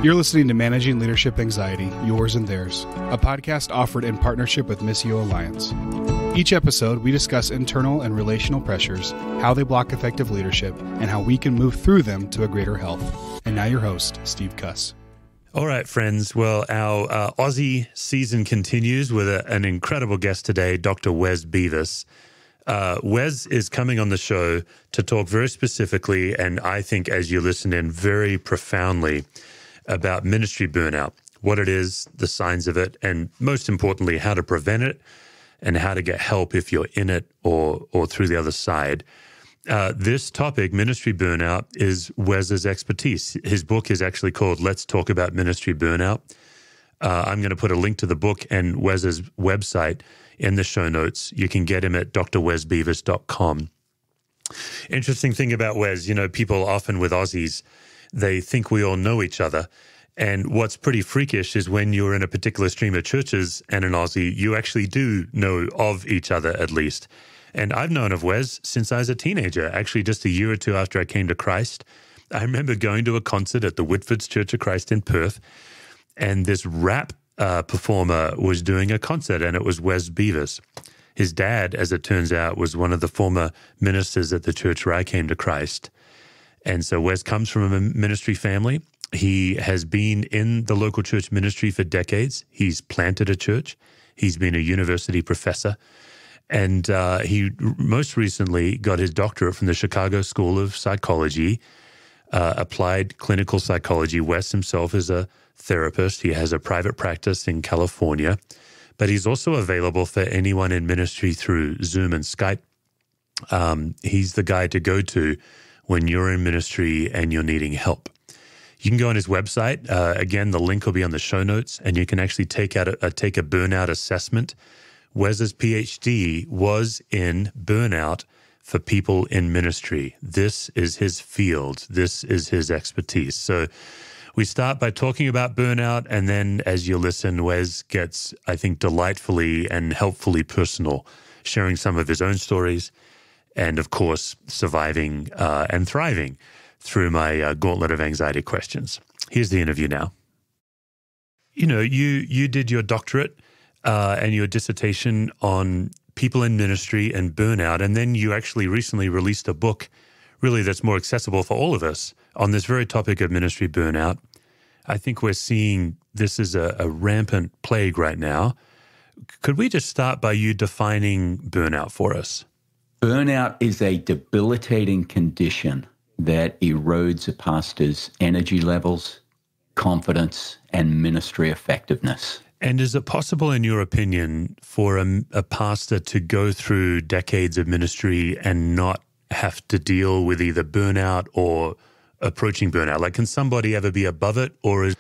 You're listening to Managing Leadership Anxiety, Yours and Theirs, a podcast offered in partnership with Missio Alliance. Each episode, we discuss internal and relational pressures, how they block effective leadership, and how we can move through them to a greater health. And now your host, Steve Cuss. All right, friends. Well, our Aussie season continues with an incredible guest today, Dr. Wes Beavis. Wes is coming on the show to talk very specifically, and I think as you listen in, very profoundly about ministry burnout, what it is, the signs of it, and most importantly, how to prevent it and how to get help if you're in it or through the other side. This topic, ministry burnout, is Wes's expertise. His book is actually called Let's Talk About Ministry Burnout. I'm going to put a link to the book and Wes's website in the show notes. You can get him at drwesbeavis.com. Interesting thing about Wes, people often with Aussies, they think we all know each other. And what's pretty freakish is when you're in a particular stream of churches and an Aussie, you actually do know of each other at least. And I've known of Wes since I was a teenager, actually just a year or two after I came to Christ. I remember going to a concert at the Whitford's Church of Christ in Perth, and this rap performer was doing a concert, and it was Wes Beavis. His dad, as it turns out, was one of the former ministers at the church where I came to Christ. And so Wes comes from a ministry family. He has been in the local church ministry for decades. He's planted a church. He's been a university professor. And he most recently got his doctorate from the Chicago School of Psychology, applied clinical psychology. Wes himself is a therapist. He has a private practice in California, but he's also available for anyone in ministry through Zoom and Skype. He's the guy to go to when you're in ministry and you're needing help. You can go on his website. Again, the link will be on the show notes, and you can actually take a burnout assessment. Wes's PhD was in burnout for people in ministry. This is his field. This is his expertise. So we start by talking about burnout, and then as you listen, Wes gets, I think, delightfully and helpfully personal, sharing some of his own stories, and of course, surviving and thriving through my gauntlet of anxiety questions. Here's the interview now. You did your doctorate and your dissertation on people in ministry and burnout, and then you actually recently released a book, really that's more accessible for all of us, on this very topic of ministry burnout. I think we're seeing this is a rampant plague right now. Could we just start by you defining burnout for us? Burnout is a debilitating condition that erodes a pastor's energy levels, confidence, and ministry effectiveness. And is it possible, in your opinion, for a pastor to go through decades of ministry and not have to deal with either burnout or approaching burnout? Like, can somebody ever be above it, or is it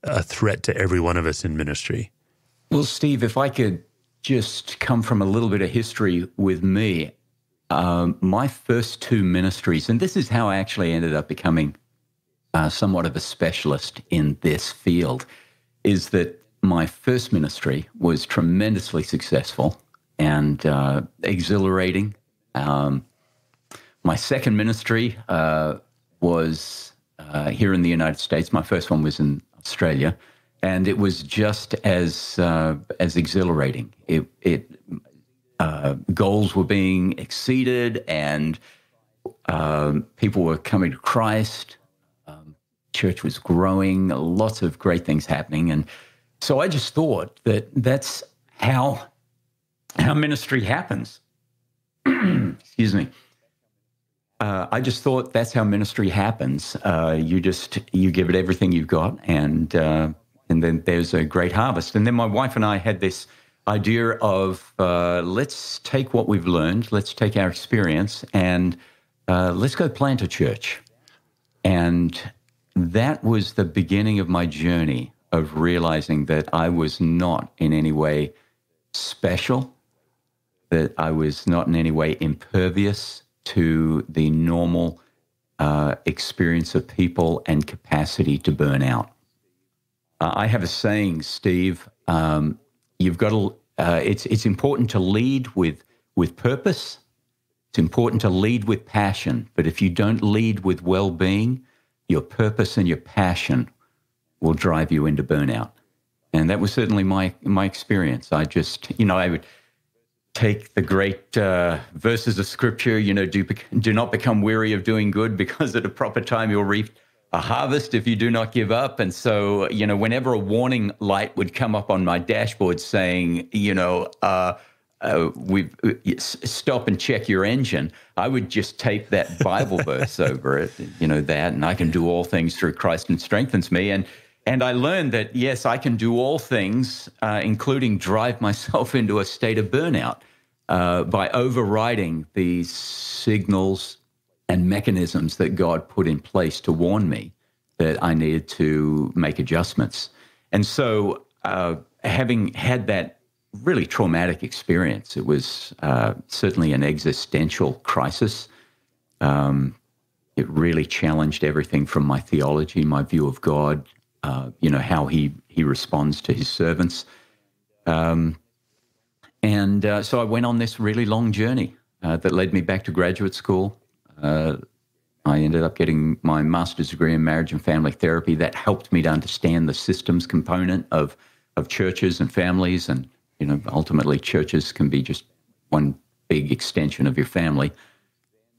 a threat to every one of us in ministry? Well, Steve, if I could just come from a little bit of history with me, my first two ministries, and this is how I actually ended up becoming somewhat of a specialist in this field, is that my first ministry was tremendously successful and exhilarating. My second ministry was here in the United States. My first one was in Australia, and it was just as exhilarating. Goals were being exceeded, and people were coming to Christ. Church was growing, lots of great things happening. And so I just thought that that's how ministry happens. Excuse me. I just thought that's how ministry happens. You give it everything you've got, and then there's a great harvest. And then my wife and I had this idea of let's take what we've learned, let's take our experience, and let's go plant a church. And that was the beginning of my journey of realizing that I was not in any way special, that I was not in any way impervious to the normal experience of people and capacity to burn out. I have a saying, Steve, you've got to. It's important to lead with purpose. It's important to lead with passion. But if you don't lead with well-being, your purpose and your passion will drive you into burnout. And that was certainly my experience. I just, I would take the great verses of Scripture, do not become weary of doing good, because at a proper time you'll reap a harvest if you do not give up. And so, whenever a warning light would come up on my dashboard saying, stop and check your engine, I would just tape that Bible verse over it, that, and I can do all things through Christ who strengthens me. And I learned that, yes, I can do all things, including drive myself into a state of burnout by overriding these signals and mechanisms that God put in place to warn me that I needed to make adjustments. And so having had that really traumatic experience, it was certainly an existential crisis. It really challenged everything from my theology, my view of God, how he responds to his servants. So I went on this really long journey that led me back to graduate school. I ended up getting my master's degree in marriage and family therapy. That helped me to understand the systems component of churches and families. And, ultimately churches can be just one big extension of your family.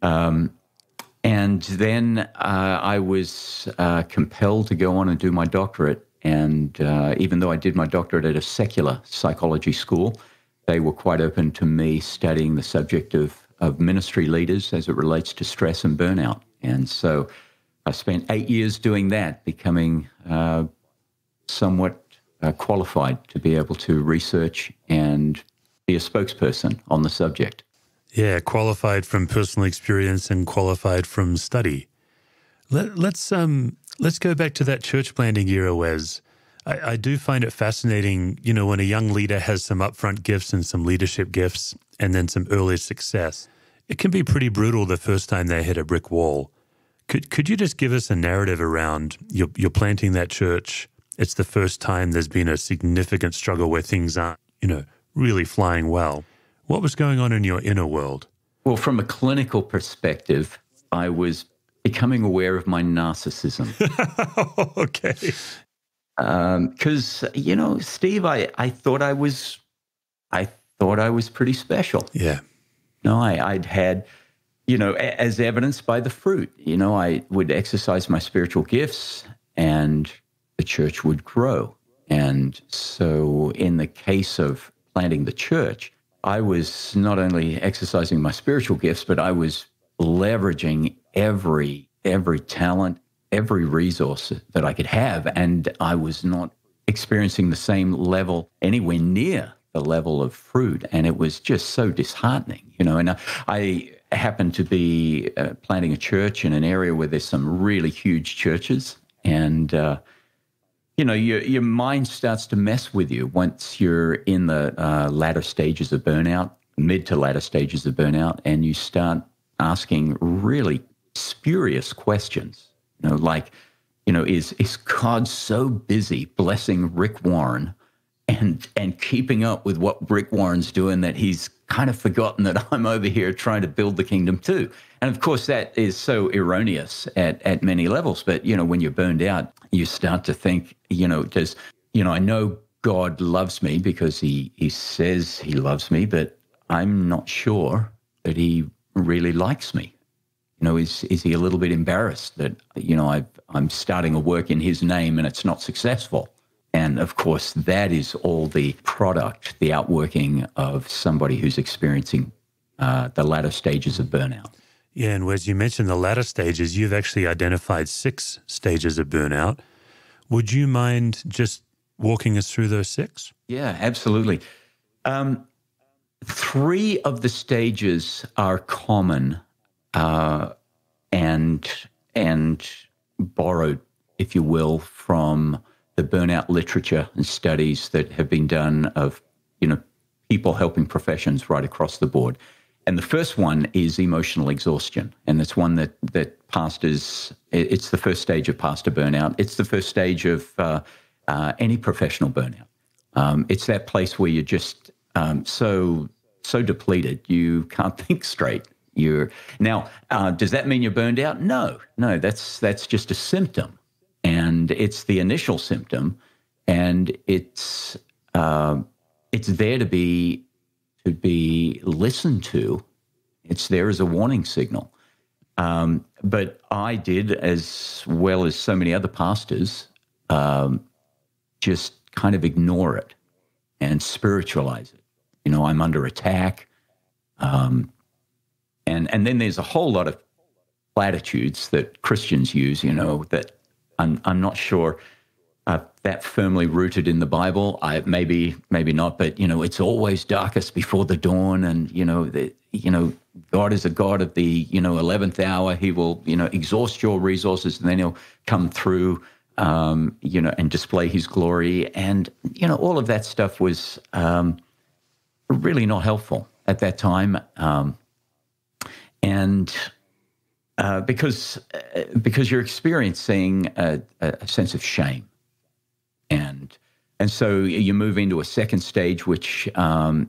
And then I was compelled to go on and do my doctorate. And even though I did my doctorate at a secular psychology school, they were quite open to me studying the subject of ministry leaders as it relates to stress and burnout. And so I spent 8 years doing that, becoming somewhat qualified to be able to research and be a spokesperson on the subject. Yeah, qualified from personal experience and qualified from study. Let's go back to that church planting era, Wes. I do find it fascinating, when a young leader has some upfront gifts and some leadership gifts and then some early success. It can be pretty brutal the first time they hit a brick wall. Could you just give us a narrative around you're planting that church? It's the first time there's been a significant struggle where things aren't, really flying well. What was going on in your inner world? Well, from a clinical perspective, I was becoming aware of my narcissism. Okay. Because, Steve, I thought I was pretty special. Yeah. I'd had, as evidenced by the fruit, I would exercise my spiritual gifts and the church would grow. And so in the case of planting the church, I was not only exercising my spiritual gifts, but I was leveraging every talent, every resource that I could have. And I was not experiencing the same level, anywhere near the level of fruit. And it was just so disheartening, and I happened to be planting a church in an area where there's some really huge churches. And, your mind starts to mess with you once you're in the latter stages of burnout, mid to latter stages of burnout, and you start asking really spurious questions, is God so busy blessing Rick Warren and keeping up with what Rick Warren's doing that he's kind of forgotten that I'm over here trying to build the kingdom too? And of course, that is so erroneous at many levels. But, when you're burned out, you start to think, I know God loves me because he says he loves me, but I'm not sure that he really likes me. Is he a little bit embarrassed that, I'm starting a work in his name and it's not successful? And of course, that is all the product, the outworking of somebody who's experiencing the latter stages of burnout. Yeah, and Wes, you mentioned the latter stages. You've actually identified 6 stages of burnout. Would you mind just walking us through those 6? Yeah, absolutely. 3 of the stages are common and borrowed, if you will, from the burnout literature and studies that have been done of, people helping professions right across the board. And the first one is emotional exhaustion. And it's one that pastors, it's the first stage of pastor burnout. It's the first stage of any professional burnout. It's that place where you're just so depleted, you can't think straight. Does that mean you're burned out? No, that's just a symptom. and it's the initial symptom, and it's there to be listened to. It's there as a warning signal. But I did, as well as so many other pastors, just kind of ignore it and spiritualize it. I'm under attack. And then there's a whole lot of platitudes that Christians use, that I'm not sure that firmly rooted in the Bible. Maybe not, but it's always darkest before the dawn, and God is a God of the 11th hour. He will exhaust your resources, and then He'll come through, and display His glory, and all of that stuff was really not helpful at that time, and because you're experiencing a sense of shame. And so you move into a second stage, which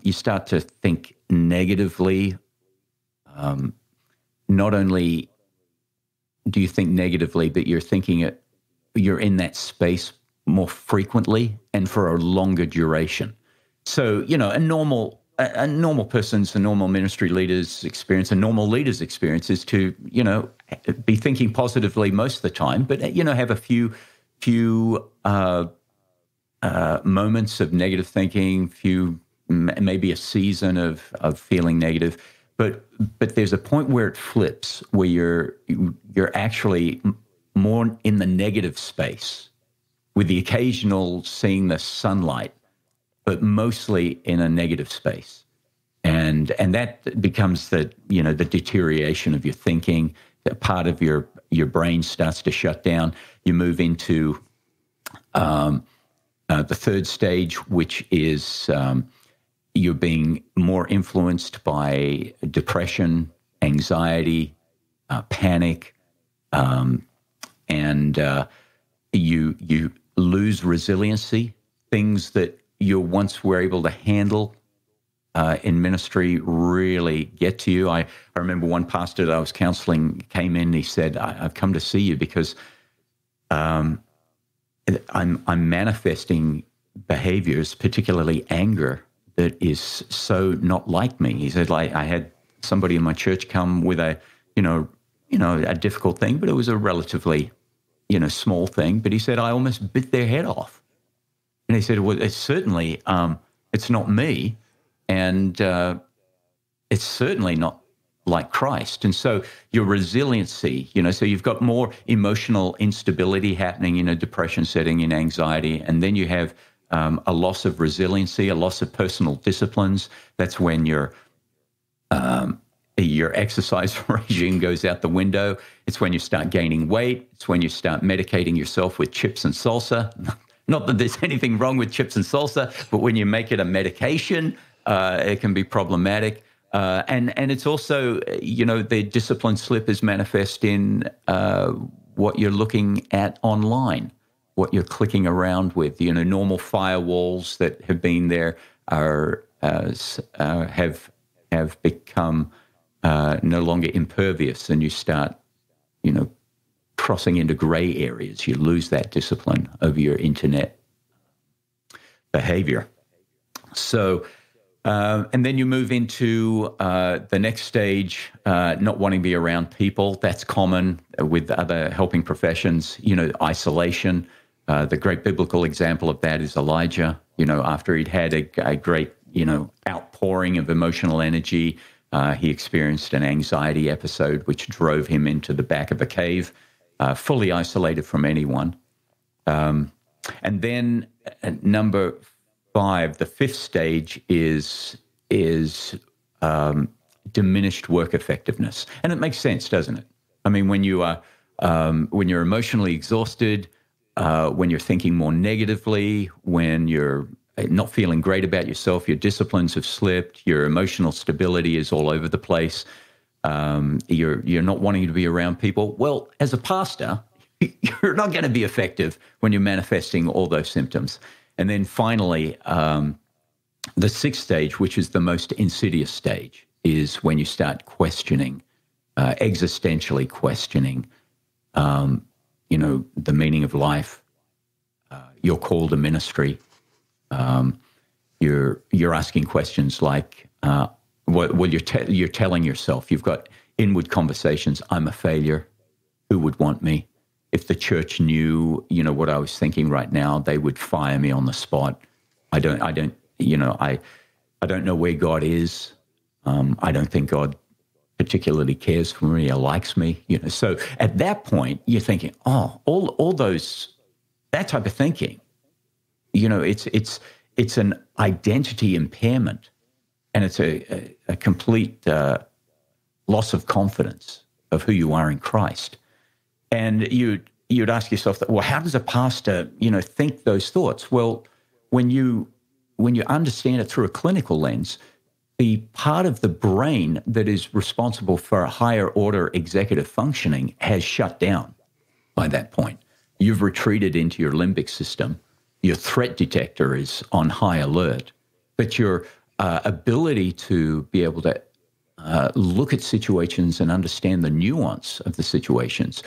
you start to think negatively. Not only do you think negatively, but you're in that space more frequently and for a longer duration. So, a normal person's, a normal ministry leader's experience, a normal leader's experience is to, be thinking positively most of the time, but, have a few moments of negative thinking, maybe a season of feeling negative, but there's a point where it flips, where you're actually more in the negative space, with the occasional seeing the sunlight, but mostly in a negative space, and that becomes the deterioration of your thinking. That part of your brain starts to shut down. You move into the third stage, which is you're being more influenced by depression, anxiety, panic, and you lose resiliency. Things that you once were able to handle in ministry really get to you. I remember one pastor that I was counseling came in and he said, I've come to see you because I'm manifesting behaviors, particularly anger, that is so not like me. He said, I had somebody in my church come with a difficult thing, but it was a relatively, small thing. But he said, I almost bit their head off. And he said, well, it's certainly, it's not me. And it's certainly not like Christ. And so your resiliency, so you've got more emotional instability happening in a depression setting, in anxiety, and then you have a loss of resiliency, a loss of personal disciplines. That's when your exercise regime goes out the window. It's when you start gaining weight. It's when you start medicating yourself with chips and salsa. Not that there's anything wrong with chips and salsa, but when you make it a medication, it can be problematic. And it's also, the discipline slip is manifest in what you're looking at online, what you're clicking around with. Normal firewalls that have been there have become no longer impervious, and you start, crossing into gray areas. You lose that discipline over your internet behavior. So, and then you move into the next stage, not wanting to be around people. That's common with other helping professions. Isolation. The great biblical example of that is Elijah. After he'd had a great, outpouring of emotional energy, he experienced an anxiety episode which drove him into the back of a cave, fully isolated from anyone. And then number 5, the fifth stage is diminished work effectiveness, and it makes sense, doesn't it? I mean, when you're emotionally exhausted, when you're thinking more negatively, when you're not feeling great about yourself, your disciplines have slipped, your emotional stability is all over the place, you're not wanting to be around people. Well, as a pastor, you're not going to be effective when you're manifesting all those symptoms. And then finally, the sixth stage, which is the most insidious stage, is when you start questioning, existentially questioning, the meaning of life, your call to ministry. You're asking questions like, you're telling yourself. You've got inward conversations. I'm a failure. Who would want me? If the church knew, what I was thinking right now, they would fire me on the spot. I don't know where God is. I don't think God particularly cares for me or likes me. So at that point, you're thinking, all those, that type of thinking, it's an identity impairment, and it's a complete loss of confidence of who you are in Christ. And you'd ask yourself that, well, how does a pastor, think those thoughts? Well, when you understand it through a clinical lens, the part of the brain that is responsible for higher order executive functioning has shut down by that point. You've retreated into your limbic system. Your threat detector is on high alert, but your ability to be able to look at situations and understand the nuance of the situations,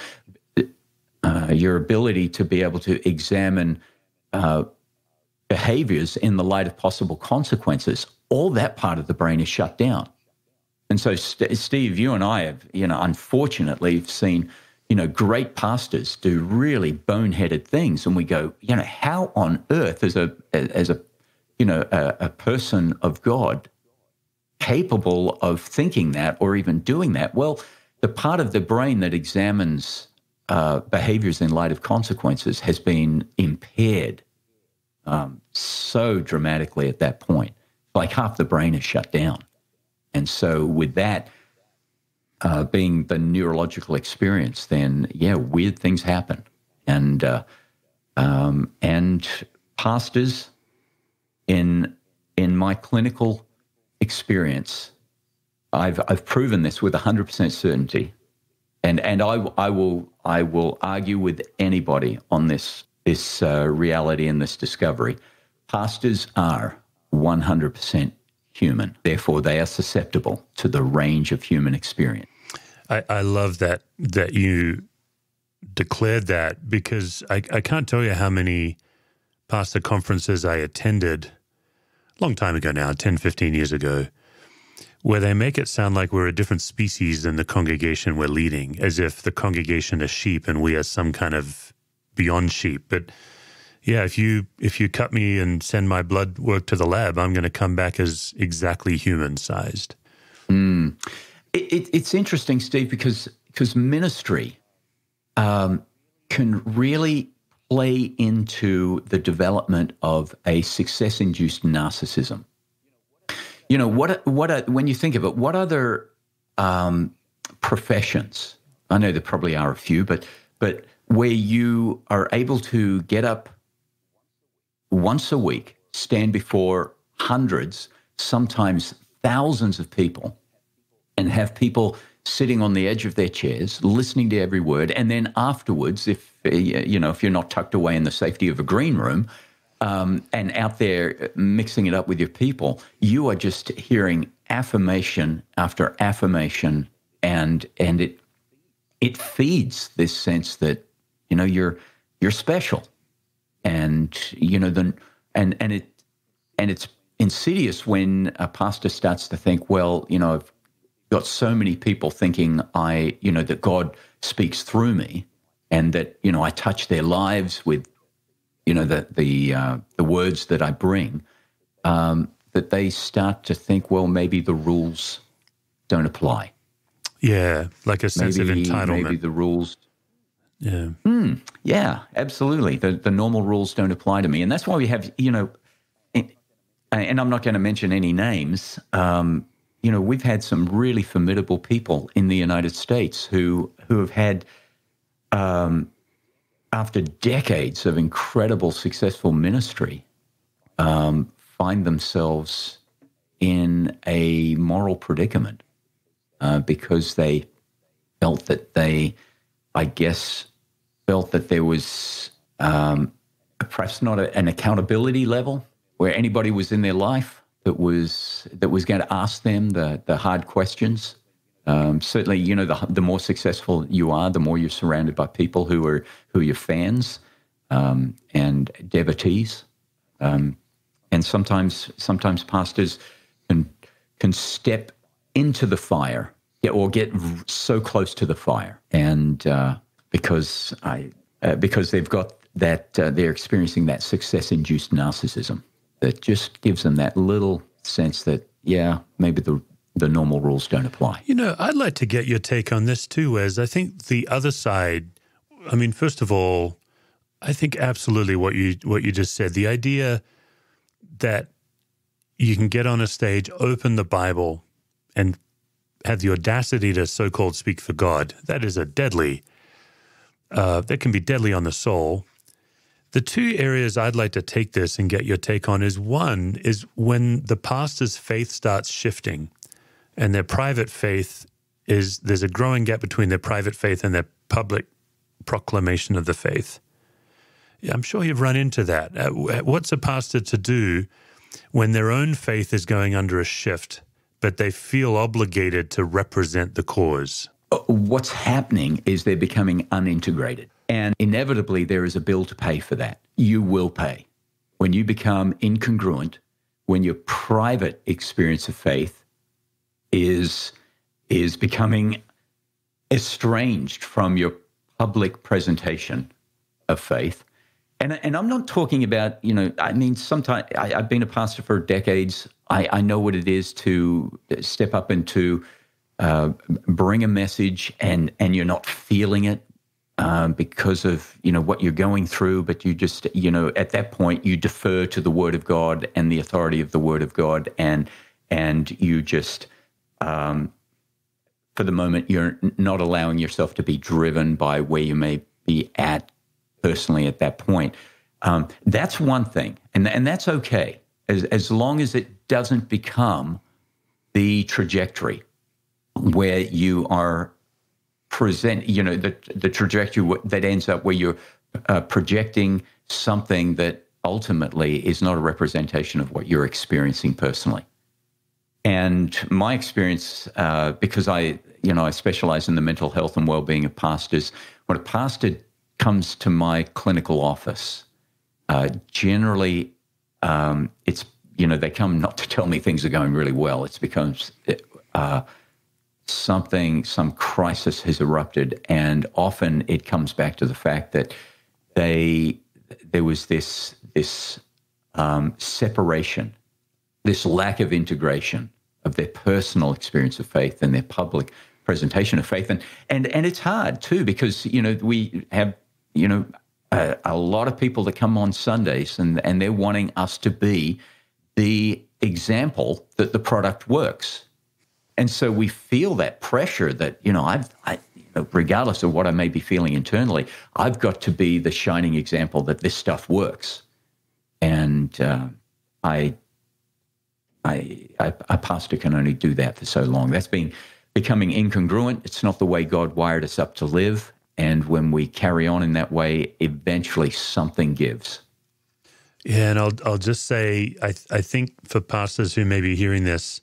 your ability to be able to examine behaviors in the light of possible consequences, all that part of the brain is shut down. And so, Steve, you and I have, unfortunately seen, great pastors do really boneheaded things, and we go, how on earth as a person of God capable of thinking that or even doing that? Well, the part of the brain that examines behaviors in light of consequences has been impaired so dramatically at that point. Like half the brain is shut down. And so with that being the neurological experience, then, weird things happen. And pastors, in my clinical experience, I've proven this with 100% certainty. And I will argue with anybody on this reality and this discovery. Pastors are 100% human. Therefore, they are susceptible to the range of human experience. I love that you declared that, because I can't tell you how many pastor conferences I attended a long time ago now, 10, 15 years ago, where they make it sound like we're a different species than the congregation we're leading, as if the congregation is sheep and we are some kind of beyond sheep. But yeah, if you cut me and send my blood work to the lab, I'm going to come back as exactly human-sized. It's interesting, Steve, because ministry can really play into the development of a success-induced narcissism. When you think of it, what other professions? I know there probably are a few, but where you are able to get up once a week, stand before hundreds, sometimes thousands of people, and have people sitting on the edge of their chairs, listening to every word, and then afterwards, if you're not tucked away in the safety of a green room, and out there mixing it up with your people, you are just hearing affirmation after affirmation, and it feeds this sense that you're special. And it's insidious when a pastor starts to think, well, I've got so many people thinking that God speaks through me, and that I touch their lives with the words that I bring, that they start to think, well, maybe the rules don't apply. Yeah, like a sense of entitlement. Maybe the rules. Yeah. Yeah, absolutely. The normal rules don't apply to me. And that's why we have, and I'm not going to mention any names, we've had some really formidable people in the United States who have had, after decades of incredible successful ministry, find themselves in a moral predicament because they felt that there was perhaps not an accountability level where anybody was in their life that was going to ask them the hard questions Certainly, the more successful you are, the more you're surrounded by people who are your fans and devotees. And sometimes pastors can step into the fire or get so close to the fire, and because they've got that, they're experiencing that success-induced narcissism that just gives them that little sense that, maybe the normal rules don't apply. I'd like to get your take on this too, Wes. I think the other side, first of all, I think absolutely what you just said, the idea that you can get on a stage, open the Bible, and have the audacity to so-called speak for God, that is that can be deadly on the soul. The two areas I'd like to take this and get your take on is, one is when the pastor's faith starts shifting and their private faith there's a growing gap between their private faith and their public proclamation of the faith. I'm sure you've run into that. What's a pastor to do when their own faith is going under a shift, but they feel obligated to represent the cause? What's happening is they're becoming unintegrated. And inevitably, there is a bill to pay for that. You will pay. When you become incongruent, when your private experience of faith is becoming estranged from your public presentation of faith. And I'm not talking about, sometimes I've been a pastor for decades. I know what it is to step up and to bring a message and you're not feeling it because of, what you're going through, but you just, at that point you defer to the Word of God and the authority of the Word of God, and you just, for the moment, you're not allowing yourself to be driven by where you may be at personally at that point. That's one thing, and that's okay, as long as it doesn't become the trajectory where you are the trajectory that ends up where you're projecting something that ultimately is not a representation of what you're experiencing personally. And my experience, because I specialize in the mental health and well-being of pastors, when a pastor comes to my clinical office, generally it's, they come not to tell me things are going really well. It's because some crisis has erupted, and often it comes back to the fact that there was this separation, this lack of integration of their personal experience of faith and their public presentation of faith. And it's hard too, because, we have, a lot of people that come on Sundays and they're wanting us to be the example that the product works. And so we feel that pressure that, regardless of what I may be feeling internally, I've got to be the shining example that this stuff works. And a pastor can only do that for so long. That's becoming incongruent. It's not the way God wired us up to live. And when we carry on in that way, eventually something gives. Yeah, and I'll just say, I think for pastors who may be hearing this,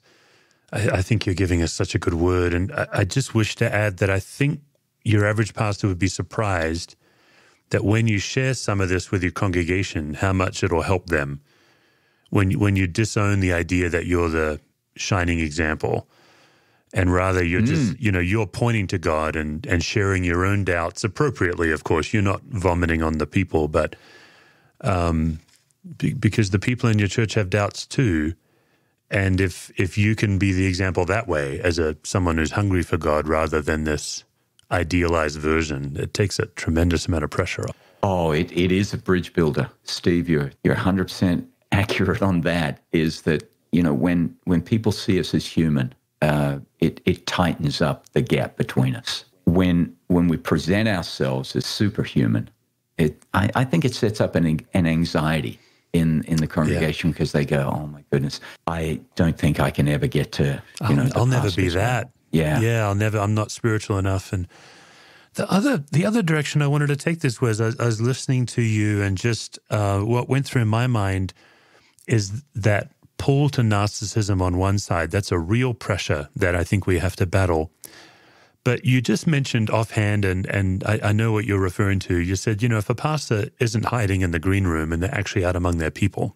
I think you're giving us such a good word. And I just wish to add that I think your average pastor would be surprised that when you share some of this with your congregation, how much it'll help them. When you disown the idea that you're the shining example, and rather you're just, you're pointing to God and sharing your own doubts appropriately, of course. You're not vomiting on the people, but because the people in your church have doubts too. And if you can be the example that way as someone who's hungry for God rather than this idealized version, it takes a tremendous amount of pressure off. Oh, it is a bridge builder. Steve, you're 100% accurate on that, is that, when people see us as human, it tightens up the gap between us. When we present ourselves as superhuman, I think it sets up an anxiety in the congregation, because they go, oh my goodness, I don't think I can ever get to, I'll never be that. Yeah. I'm not spiritual enough. And the other direction I wanted to take this was, I was listening to you, and just what went through my mind is that pull to narcissism on one side. That's a real pressure that I think we have to battle. But you just mentioned offhand, and I know what you're referring to. You said, if a pastor isn't hiding in the green room and they're actually out among their people.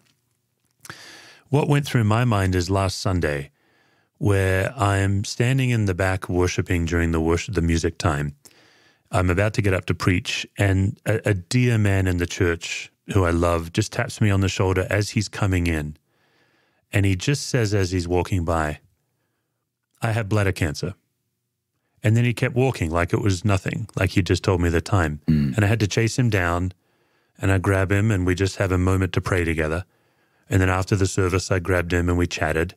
What went through my mind is last Sunday, where I'm standing in the back worshiping during the music time. I'm about to get up to preach, and a dear man in the church who I love just taps me on the shoulder as he's coming in. And he just says as he's walking by, "I have bladder cancer." And then he kept walking like it was nothing, like he just told me the time. And I had to chase him down, and I grab him, and we just have a moment to pray together. And then after the service, I grabbed him and we chatted.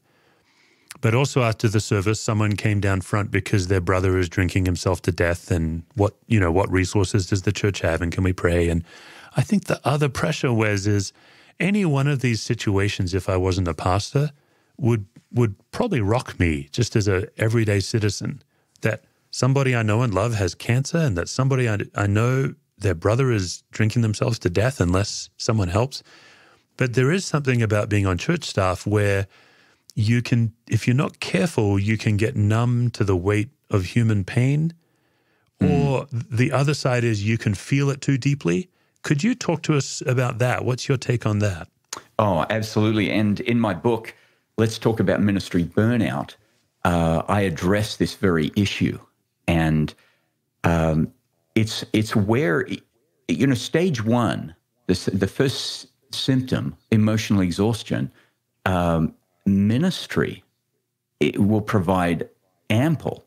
But also after the service, someone came down front because their brother is drinking himself to death, and what resources does the church have, and can we pray? And I think the other pressure, Wes, is any one of these situations, if I wasn't a pastor, would probably rock me just as a everyday citizen, that somebody I know and love has cancer, and that somebody I know, their brother is drinking themselves to death unless someone helps. But there is something about being on church staff where you can, if you're not careful, you can get numb to the weight of human pain. Or the other side is you can feel it too deeply. Could you talk to us about that? What's your take on that? Oh, absolutely. And in my book, Let's Talk About Ministry Burnout, I address this very issue. And it's where, stage one, the first symptom, emotional exhaustion, ministry, it will provide ample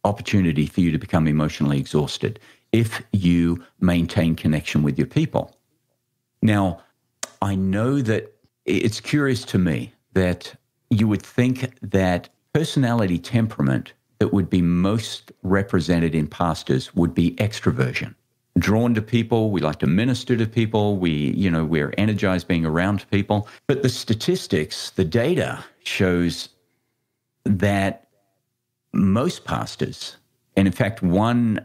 opportunity for you to become emotionally exhausted if you maintain connection with your people. Now, I know that it's curious to me that you would think that personality temperament that would be most represented in pastors would be extroversion. Drawn to people, we like to minister to people, we're energized being around people. But the statistics, the data shows that most pastors, and in fact, one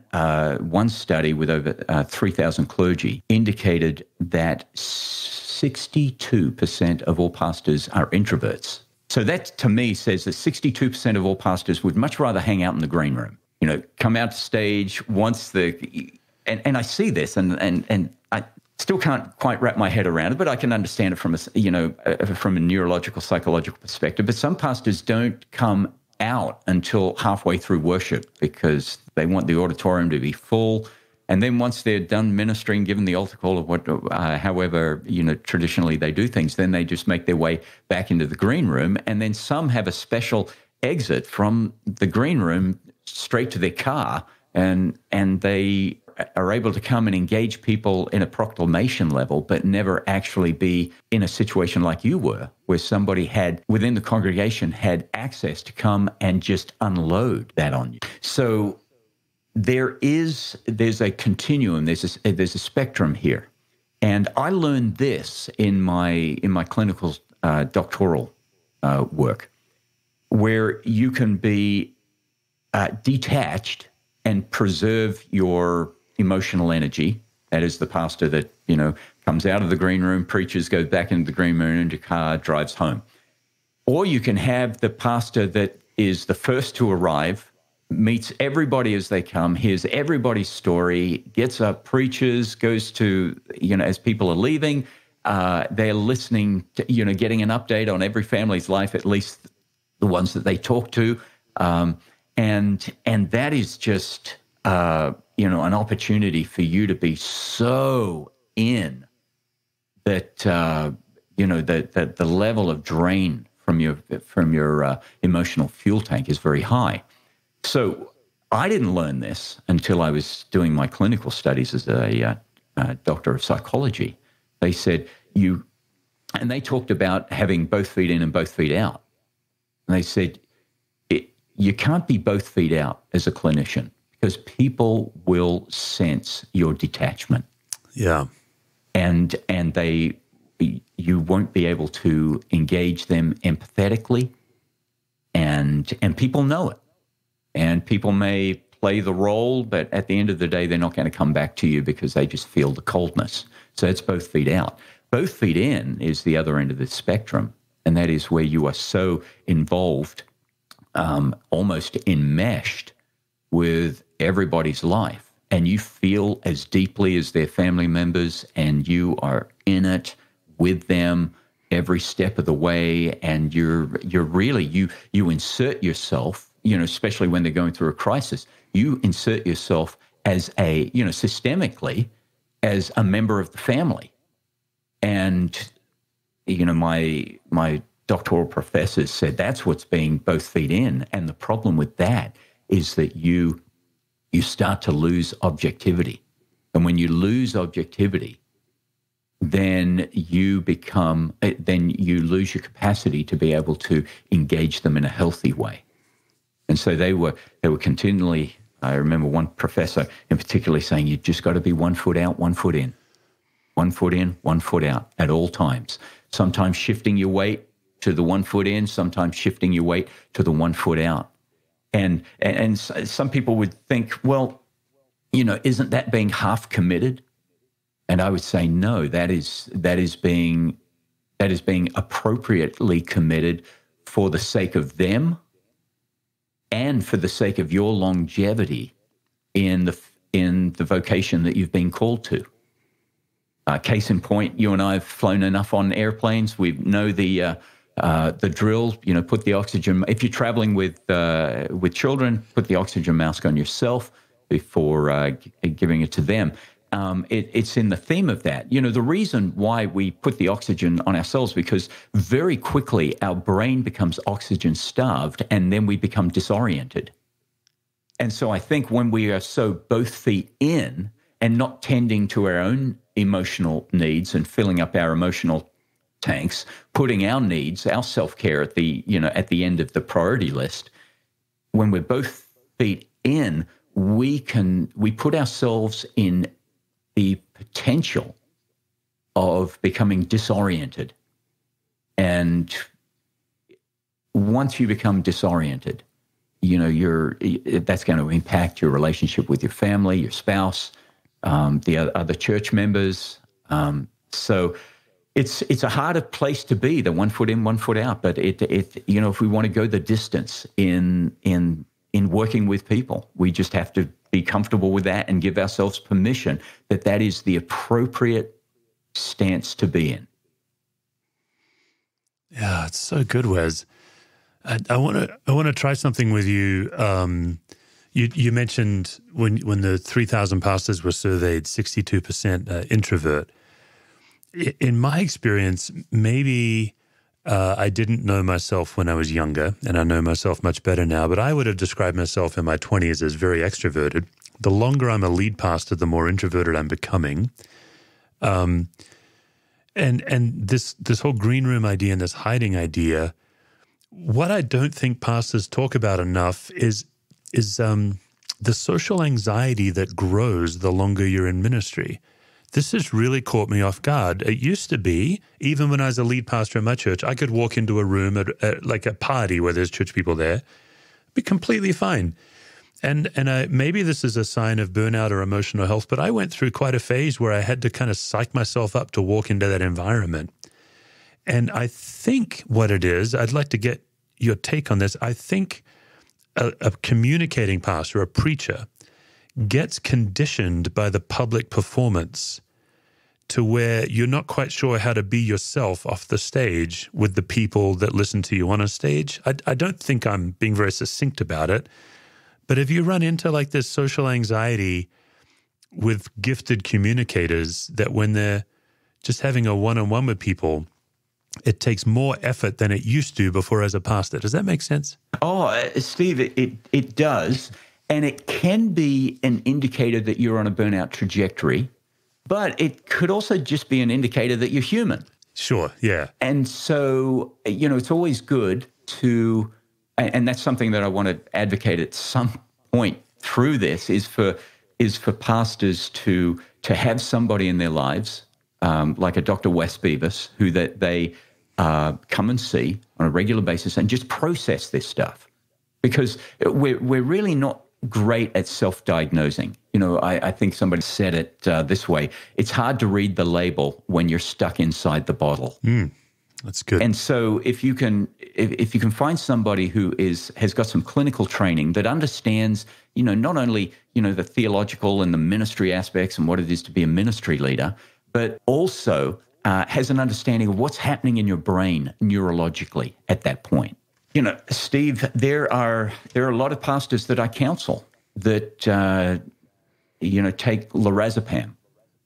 study with over 3,000 clergy indicated that 62% of all pastors are introverts. So that, to me, says that 62% of all pastors would much rather hang out in the green room. Come out to stage once and I see this, and I still can't quite wrap my head around it, but I can understand it from a neurological, psychological perspective. But some pastors don't come out until halfway through worship because they want the auditorium to be full. And then once they're done ministering, given the altar call of however traditionally they do things, then they just make their way back into the green room. And then some have a special exit from the green room straight to their car, and they are able to come and engage people in a proclamation level, but never actually be in a situation like you were, where somebody within the congregation had access to come and just unload that on you. So there's a continuum, there's a spectrum here. And I learned this in my clinical doctoral work, where you can be detached and preserve your emotional energy. That is the pastor that, comes out of the green room, preaches, goes back into the green room, into the car, drives home. Or you can have the pastor that is the first to arrive, meets everybody as they come, hears everybody's story, gets up, preaches, goes to, as people are leaving, they're listening to, getting an update on every family's life, at least the ones that they talk to. And that is just, an opportunity for you to be so in that, that the level of drain from your emotional fuel tank is very high. So I didn't learn this until I was doing my clinical studies as a doctor of psychology. They said and they talked about having both feet in and both feet out. And they said, you can't be both feet out as a clinician because people will sense your detachment. Yeah. And you won't be able to engage them empathetically, and people know it. And people may play the role, but at the end of the day, they're not going to come back to you because they just feel the coldness. So it's both feet out. Both feet in is the other end of the spectrum. and that is where you are so involved, almost enmeshed with everybody's life, and you feel as deeply as their family members, and you are in it with them every step of the way, and you're really, you insert yourself, especially when they're going through a crisis, you insert yourself as a, systemically as a member of the family. And, my doctoral professors said that's what's being both feet in. And the problem with that is that you start to lose objectivity. And when you lose objectivity, then you lose your capacity to be able to engage them in a healthy way. And so they were continually, I remember one professor in particular saying, you just got to be 1 foot out, 1 foot in, 1 foot in, 1 foot out at all times. Sometimes shifting your weight to the 1 foot in, sometimes shifting your weight to the 1 foot out. And some people would think, well, isn't that being half committed? And I would say, no, that is being appropriately committed for the sake of them and for the sake of your longevity in the vocation that you've been called to. Case in point, you and I have flown enough on airplanes. We know the drill. Put the oxygen. If you're traveling with children, put the oxygen mask on yourself before giving it to them. It's in the theme of that. The reason why we put the oxygen on ourselves, because very quickly our brain becomes oxygen starved and then we become disoriented. And so I think when we are so both feet in and not tending to our own emotional needs and filling up our emotional tanks, putting our needs, our self-care at the end of the priority list, when we're both feet in, we put ourselves in the potential of becoming disoriented. And once you become disoriented, that's going to impact your relationship with your family, your spouse, the other church members. So it's a harder place to be, the 1 foot in, 1 foot out. But if we want to go the distance in working with people, we just have to be comfortable with that and give ourselves permission that is the appropriate stance to be in. Yeah, it's so good, Wes. I want to try something with you. You mentioned when the 3,000 pastors were surveyed, 62% introvert. In my experience, maybe I didn't know myself when I was younger, and I know myself much better now, but I would have described myself in my 20s as very extroverted. The longer I'm a lead pastor, the more introverted I'm becoming. And this whole green room idea and this hiding idea, what I don't think pastors talk about enough is the social anxiety that grows the longer you're in ministry. This has really caught me off guard. It used to be, even when I was a lead pastor in my church, I could walk into a room at like a party where there's church people there, be completely fine. And maybe this is a sign of burnout or emotional health, but I went through quite a phase where I had to kind of psych myself up to walk into that environment. And I think what it is, I'd like to get your take on this. I think a communicating pastor, a preacher, gets conditioned by the public performance to where you're not quite sure how to be yourself off the stage with the people that listen to you on a stage. I don't think I'm being very succinct about it, but if you run into like this social anxiety with gifted communicators that when they're just having a one-on-one with people, it takes more effort than it used to before as a pastor. Does that make sense? Oh, Steve, it does. And it can be an indicator that you're on a burnout trajectory, but it could also just be an indicator that you're human. Sure, yeah. And so, it's always good to, and that's something that I want to advocate at some point through this, is for pastors to have somebody in their lives, like a Dr. Wes Beavis, who that they come and see on a regular basis and just process this stuff. Because we're really not great at self-diagnosing. I think somebody said it this way: it's hard to read the label when you're stuck inside the bottle. That's good. And so if you can find somebody who has got some clinical training that understands, not only, the theological and the ministry aspects and what it is to be a ministry leader, but also has an understanding of what's happening in your brain neurologically at that point. Steve, there are a lot of pastors that I counsel that, take lorazepam,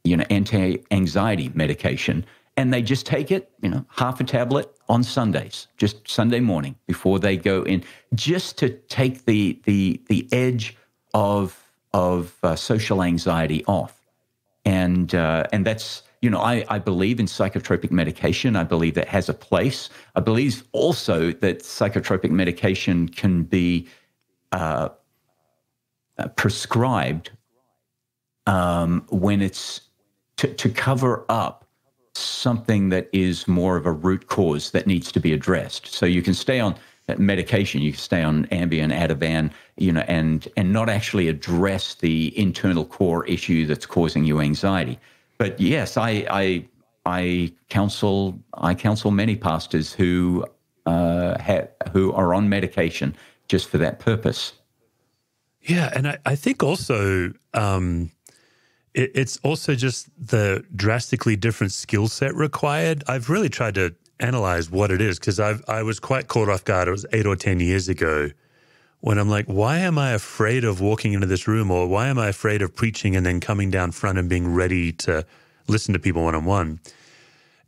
anti-anxiety medication, and they just take it, half a tablet on Sundays, just Sunday morning before they go in, just to take the edge of social anxiety off. And that's, I believe in psychotropic medication. I believe that has a place. I believe also that psychotropic medication can be prescribed when it's to cover up something that is more of a root cause that needs to be addressed. So you can stay on medication, you can stay on Ambien, Ativan, and not actually address the internal core issue that's causing you anxiety. But yes, I counsel many pastors who are on medication just for that purpose. Yeah, and I think also it's also just the drastically different skill set required. I've really tried to analyze what it is, because I was quite caught off guard. It was 8 or 10 years ago when I'm like, why am I afraid of walking into this room, or why am I afraid of preaching and then coming down front and being ready to listen to people one-on-one?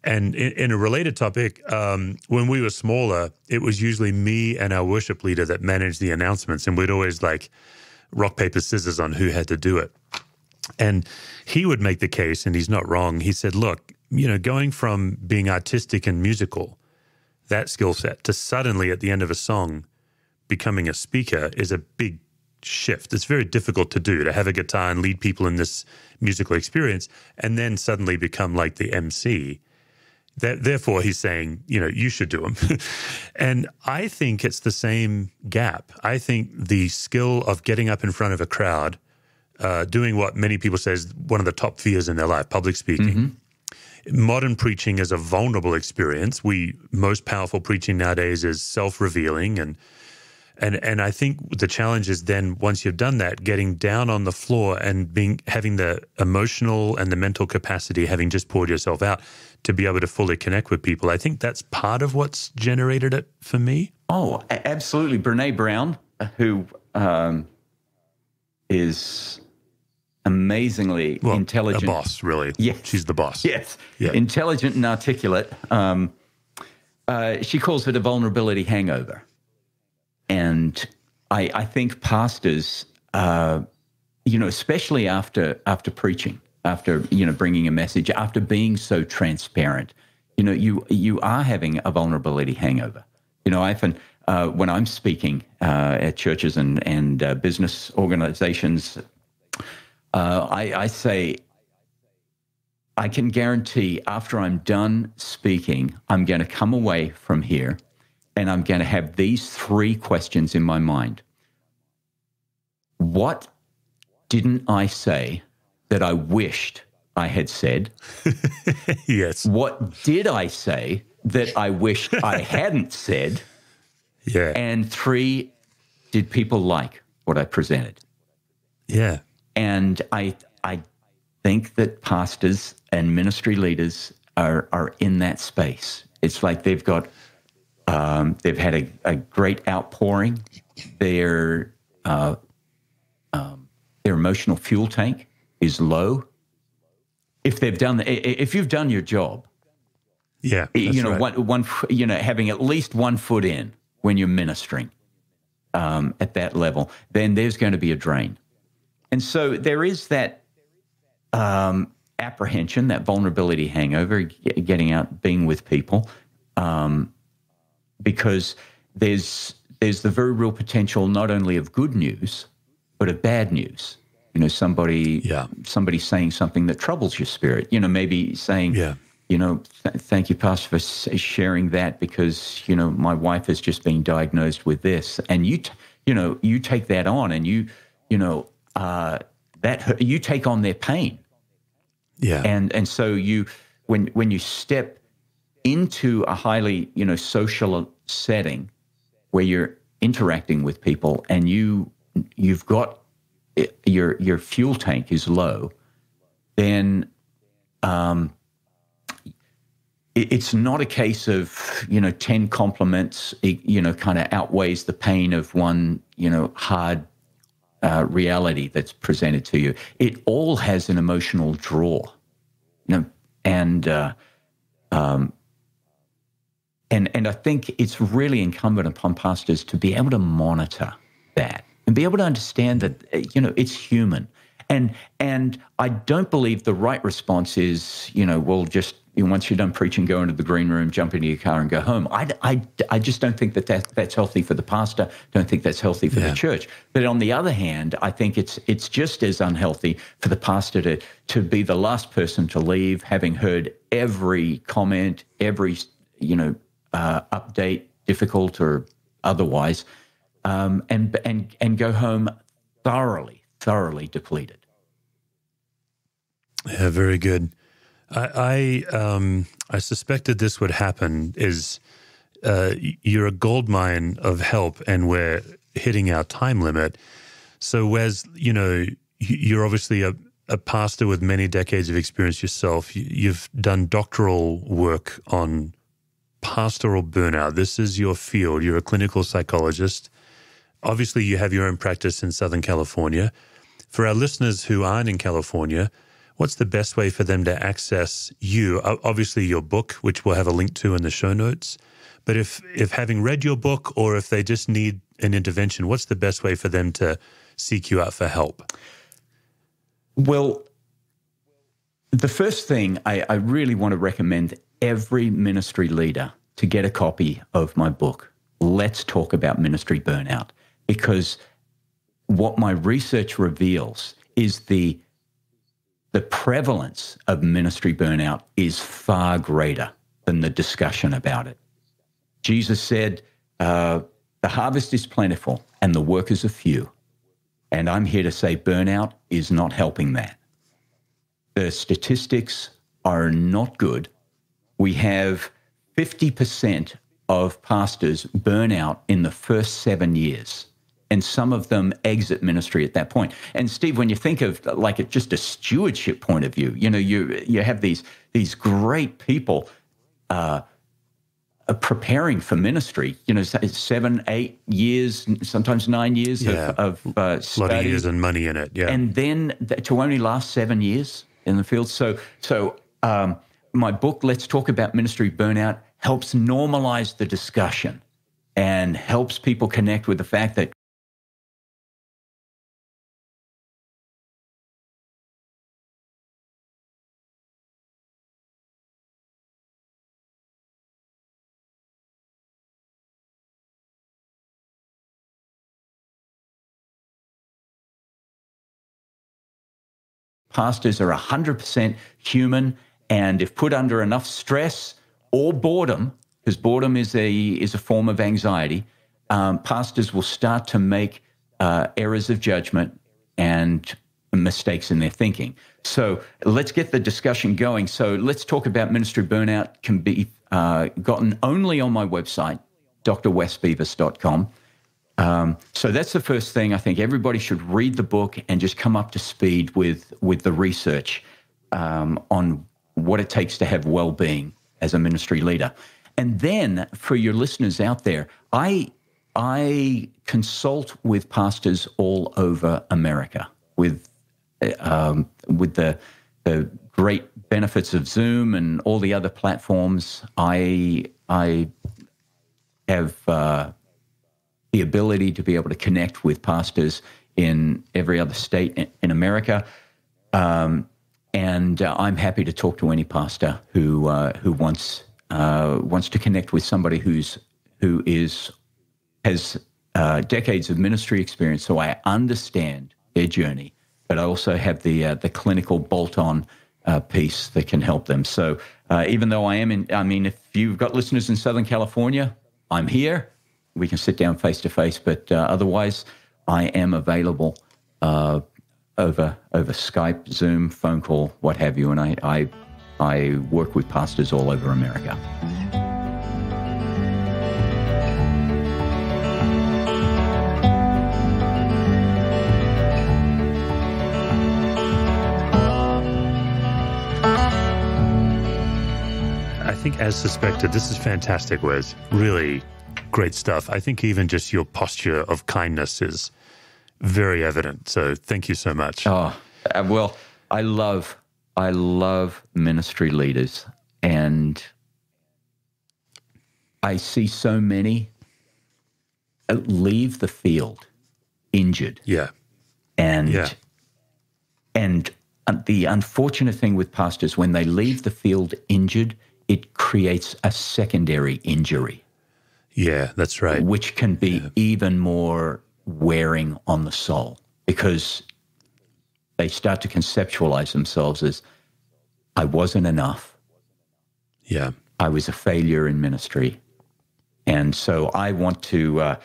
And in a related topic, when we were smaller, it was usually me and our worship leader that managed the announcements, and we'd always rock, paper, scissors on who had to do it. And he would make the case, and he's not wrong. He said, look, going from being artistic and musical, that skill set, to suddenly at the end of a song becoming a speaker is a big shift. It's very difficult to do, to have a guitar and lead people in this musical experience and then suddenly become like the MC. Therefore, he's saying, you should do them. And I think it's the same gap. I think the skill of getting up in front of a crowd, doing what many people say is one of the top fears in their life, public speaking. Mm-hmm. Modern preaching is a vulnerable experience. Most powerful preaching nowadays is self-revealing, and I think the challenge is then, once you've done that, getting down on the floor and having the emotional and the mental capacity, having just poured yourself out, to be able to fully connect with people. I think that's part of what's generated it for me. Oh, absolutely. Brene Brown, who is amazingly intelligent. A boss, really. Yes. She's the boss. Yes. Yeah. Intelligent and articulate. She calls it a vulnerability hangover. And I think pastors, especially after preaching, after, bringing a message, after being so transparent, you are having a vulnerability hangover. I often, when I'm speaking at churches and business organizations, I say, I can guarantee after I'm done speaking, I'm going to come away from here and I'm going to have these 3 questions in my mind. What didn't I say that I wished I had said? Yes. What did I say that I wished I hadn't said? Yeah. And 3, did people like what I presented? Yeah. And I think that pastors and ministry leaders are in that space. It's like they've had a great outpouring. Their emotional fuel tank is low. If you've done your job, yeah, that's right. Having at least 1 foot in when you're ministering at that level, then there's going to be a drain. And so there is that apprehension, that vulnerability hangover, getting out, being with people, because there's the very real potential not only of good news, but of bad news. Somebody saying something that troubles your spirit. maybe saying, thank you, Pastor, for sharing that, because my wife has just been diagnosed with this, and you take that on, and you take on their pain. Yeah. And so when you step into a highly, social setting where you're interacting with people and you've got your fuel tank is low, then it's not a case of 10 compliments kind of outweighs the pain of one hard reality that's presented to you. It all has an emotional draw, and I think it's really incumbent upon pastors to be able to monitor that and be able to understand that it's human. And I don't believe the right response is well, just once you're done preaching, go into the green room, jump into your car, and go home. I just don't think that's healthy for the pastor. Don't think that's healthy for the church. But on the other hand, I think it's just as unhealthy for the pastor to be the last person to leave, having heard every comment, every update, difficult or otherwise, and go home thoroughly depleted. Yeah, very good. I suspected this would happen. You're a goldmine of help, and we're hitting our time limit. So, Wes, you're obviously a pastor with many decades of experience yourself. You've done doctoral work on pastoral burnout. This is your field. You're a clinical psychologist. Obviously, you have your own practice in Southern California. For our listeners who aren't in California, what's the best way for them to access you? Obviously, your book, which we'll have a link to in the show notes. But if having read your book, or if they just need an intervention, what's the best way for them to seek you out for help? Well, the first thing I really want to recommend every ministry leader to get a copy of my book, Let's Talk About Ministry Burnout, because what my research reveals is the prevalence of ministry burnout is far greater than the discussion about it. Jesus said, the harvest is plentiful and the workers are few. And I'm here to say burnout is not helping that. The statistics are not good. We have 50% of pastors burn out in the first 7 years, and some of them exit ministry at that point. And Steve, when you think of just a stewardship point of view, you have these great people preparing for ministry. 7, 8 years, sometimes 9 years of study. A lot of years and money in it. Yeah, and then to only last 7 years in the field. So my book, Let's Talk About Ministry Burnout, helps normalize the discussion and helps people connect with the fact that pastors are 100% human, and if put under enough stress or boredom, because boredom is a form of anxiety, pastors will start to make errors of judgment and mistakes in their thinking. So let's get the discussion going. So Let's Talk About Ministry Burnout can be gotten only on my website, drwesbeavis.com. So that's the first thing. I think everybody should read the book and just come up to speed with the research on what it takes to have well-being as a ministry leader. And then for your listeners out there, I consult with pastors all over America with the great benefits of Zoom and all the other platforms. I have the ability to be able to connect with pastors in every other state in America. And I'm happy to talk to any pastor who wants to connect with somebody who has decades of ministry experience, so I understand their journey, but I also have the clinical bolt-on piece that can help them. So even though if you've got listeners in Southern California, I'm here. We can sit down face to face, but otherwise, I am available over Skype, Zoom, phone call, what have you. And I I work with pastors all over America. I think, as suspected, this is fantastic, Wes. Really great stuff. I think even just your posture of kindness is very evident. So thank you so much. Oh, well, I love ministry leaders, and I see so many leave the field injured. Yeah. And the unfortunate thing with pastors, when they leave the field injured, it creates a secondary injury. Yeah, that's right. Which can be even more wearing on the soul, because they start to conceptualize themselves as, I wasn't enough. Yeah. I was a failure in ministry. And so I want to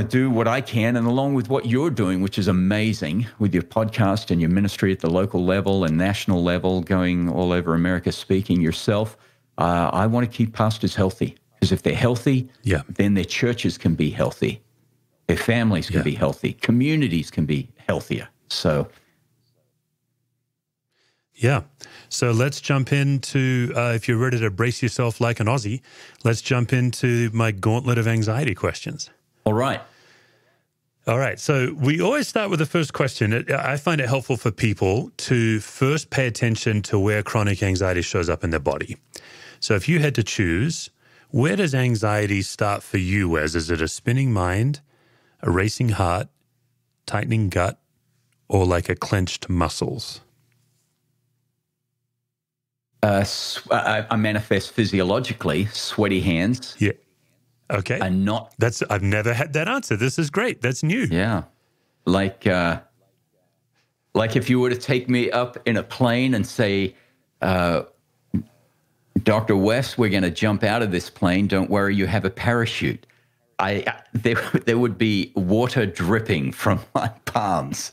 do what I can, and along with what you're doing, which is amazing with your podcast and your ministry at the local level and national level, going all over America, speaking yourself, I want to keep pastors healthy. Because if they're healthy, then their churches can be healthy. Their families can be healthy. Communities can be healthier. So, yeah. So let's jump into, if you're ready to brace yourself like an Aussie, let's jump into my gauntlet of anxiety questions. All right. All right. So we always start with the first question. I find it helpful for people to first pay attention to where chronic anxiety shows up in their body. So if you had to choose, where does anxiety start for you, Wes? Is it a spinning mind, a racing heart, tightening gut, or like a clenched muscles? I manifest physiologically, sweaty hands. Yeah. Okay. And not. I've never had that answer. This is great. That's new. Yeah. Like if you were to take me up in a plane and say, Dr. Wes, we're going to jump out of this plane. Don't worry, you have a parachute. There would be water dripping from my palms.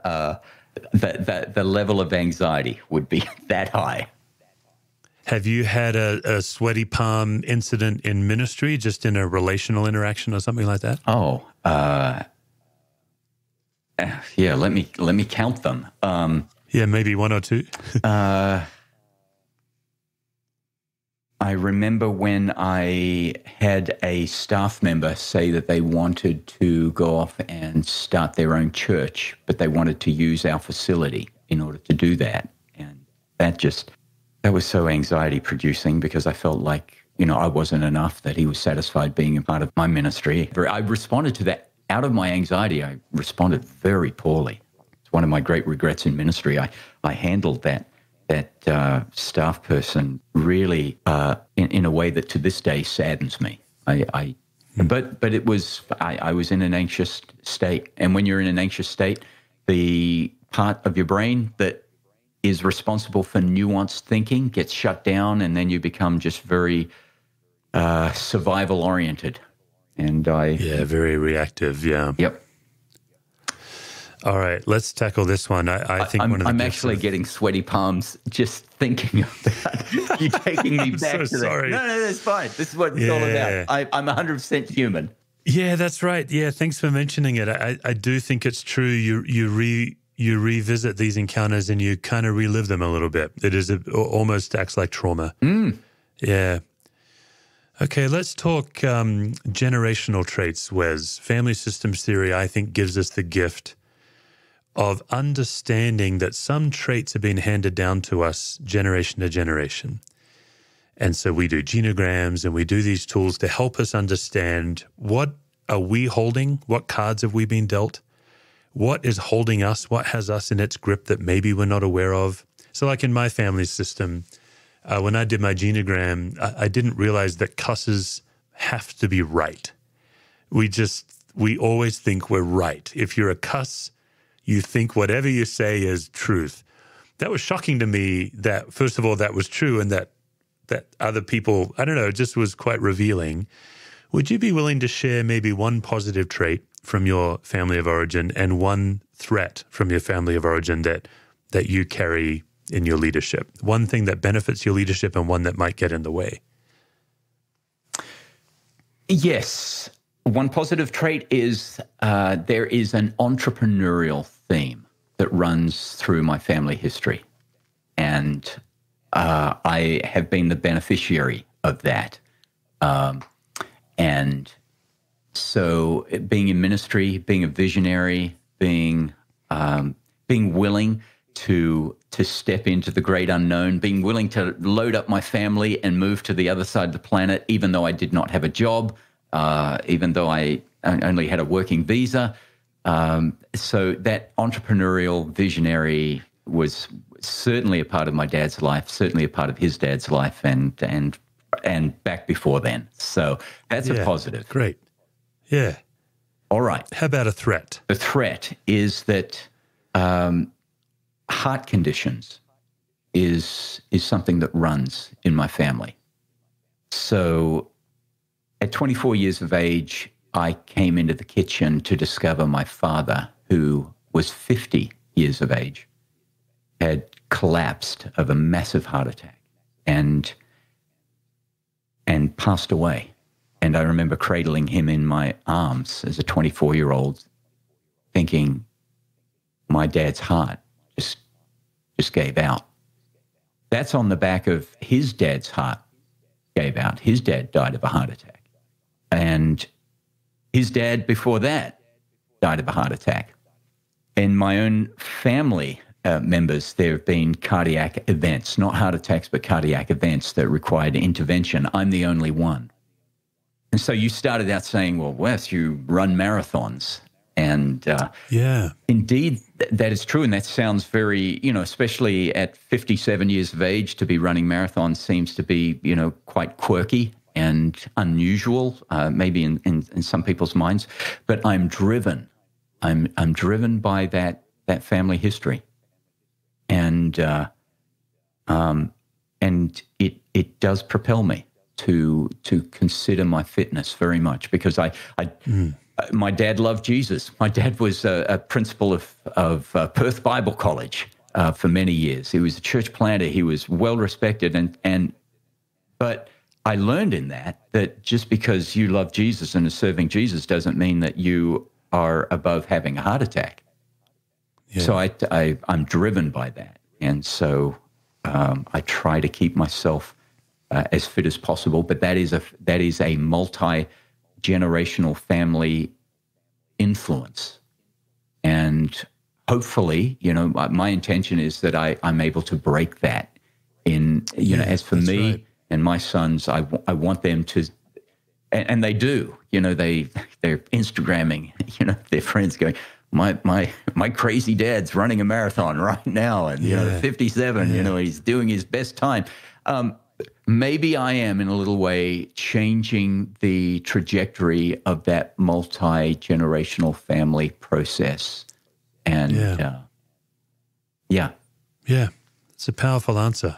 The level of anxiety would be that high. Have you had a sweaty palm incident in ministry, just in a relational interaction or something like that? Oh, yeah. Let me count them. Yeah, maybe one or two. I remember when I had a staff member say that they wanted to go off and start their own church, but they wanted to use our facility in order to do that. And that was so anxiety producing, because I felt like, I wasn't enough, that he was satisfied being a part of my ministry. I responded to that out of my anxiety. I responded very poorly. It's one of my great regrets in ministry. I handled that staff person really in a way that to this day saddens me. But it was, I was in an anxious state. And when you're in an anxious state, the part of your brain that is responsible for nuanced thinking gets shut down, and then you become just very survival oriented. And very reactive. Yeah. Yep. All right, let's tackle this one. I think I'm actually getting sweaty palms just thinking of that. You're taking me back to sorry. that. No, that's fine. This is what it's all about. I'm 100% human. Yeah, that's right. Yeah, thanks for mentioning it. I do think it's true. You revisit these encounters and you kind of relive them a little bit. It almost acts like trauma. Yeah. Okay, let's talk generational traits, Wes. Family systems theory, I think, gives us the gift of understanding that some traits have been handed down to us generation to generation. And so we do genograms and we do these tools to help us understand, what are we holding? What cards have we been dealt? What is holding us? What has us in its grip that maybe we're not aware of? So like in my family system, when I did my genogram, I didn't realize that cusses have to be right. We always think we're right. If you're a cuss, you think whatever you say is truth. That was shocking to me that, first of all, that was true, and that other people, I don't know, it just was quite revealing. Would you be willing to share maybe one positive trait from your family of origin and one threat from your family of origin that you carry in your leadership? One thing that benefits your leadership and one that might get in the way. Yes. One positive trait is there is an entrepreneurial theme that runs through my family history. And I have been the beneficiary of that. And so being in ministry, being a visionary, being willing to step into the great unknown, being willing to load up my family and move to the other side of the planet, even though I did not have a job, even though I only had a working visa. So that entrepreneurial visionary was certainly a part of my dad's life, certainly a part of his dad's life, and back before then. So that's a positive. Great. Yeah. All right. How about a threat? The threat is that heart conditions is something that runs in my family. So at 24 years of age, I came into the kitchen to discover my father, who was 50 years of age, had collapsed of a massive heart attack and passed away. And I remember cradling him in my arms as a 24-year-old, thinking, my dad's heart just gave out. That's on the back of his dad's heart gave out. His dad died of a heart attack. And his dad before that died of a heart attack. In my own family members, there have been cardiac events, not heart attacks, but cardiac events that required intervention. I'm the only one. And so you started out saying, well, Wes, you run marathons. And indeed, that is true. And that sounds very, especially at 57 years of age, to be running marathons seems to be, quite quirky and unusual, maybe in some people's minds. But I'm driven. I'm driven by that family history. And it does propel me to consider my fitness very much, because my dad loved Jesus. My dad was a principal of Perth Bible College for many years. He was a church planter. He was well respected, but I learned in that just because you love Jesus and are serving Jesus doesn't mean that you are above having a heart attack. Yeah. So I'm driven by that, and so I try to keep myself as fit as possible. But that is a multi-generational family influence, and hopefully, my intention is that I'm able to break that. As for me. Right. And my sons, I want them to, and they do. They're Instagramming. Their friends going, my crazy dad's running a marathon right now, and 57. He's doing his best time. Maybe I am in a little way changing the trajectory of that multi-generational family process, and it's a powerful answer.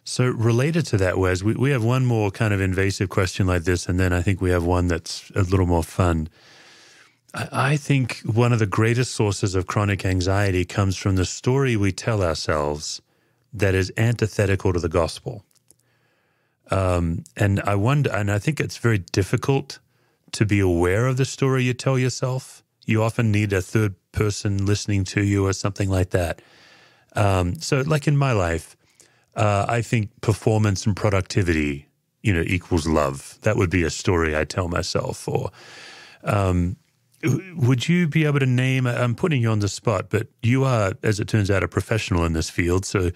So related to that, Wes, we have one more kind of invasive question like this, and then I think we have one that's a little more fun. I think one of the greatest sources of chronic anxiety comes from the story we tell ourselves that is antithetical to the gospel. And I wonder, and I think it's very difficult to be aware of the story you tell yourself. You often need a third person listening to you or something like that. So like in my life, I think performance and productivity, equals love. That would be a story I tell myself. Or would you be able to name, I'm putting you on the spot, but you are, as it turns out, a professional in this field, so